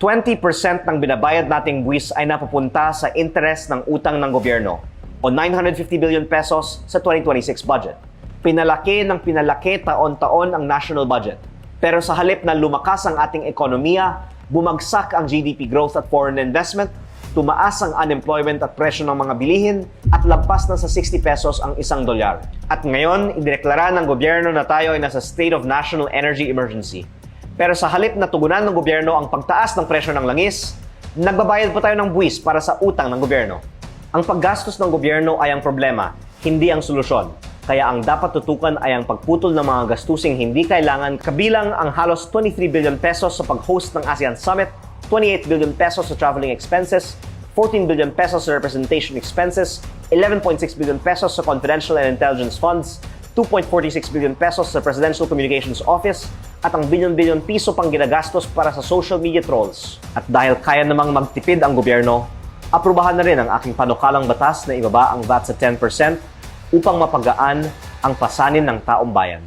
20% ng binabayad nating buwis ay napupunta sa interest ng utang ng gobyerno o 950 billion pesos sa 2026 budget. Pinalaki ng pinalaki taon-taon ang national budget. Pero sa halip na lumakas ang ating ekonomiya, bumagsak ang GDP growth at foreign investment, tumaas ang unemployment at presyo ng mga bilihin at lampas na sa 60 pesos ang isang dolyar. At ngayon, idineklara ng gobyerno na tayo ay nasa state of national energy emergency. Pero sa halip na tugunan ng gobyerno ang pagtaas ng presyo ng langis, nagbabayad pa tayo ng buwis para sa utang ng gobyerno. Ang paggastos ng gobyerno ay ang problema, hindi ang solusyon. Kaya ang dapat tutukan ay ang pagputol ng mga gastusing hindi kailangan, kabilang ang halos 23 billion pesos sa pag-host ng ASEAN Summit, 28 billion pesos sa traveling expenses, 14 billion pesos sa representation expenses, 11.6 billion pesos sa confidential and intelligence funds, 2.46 billion pesos sa Presidential Communications Office, at ang bilyon-bilyon piso pang ginagastos para sa social media trolls. At dahil kaya namang magtipid ang gobyerno, aprubahan na rin ang aking panukalang batas na ibaba ang VAT sa 10% upang mapagaan ang pasanin ng taong bayan.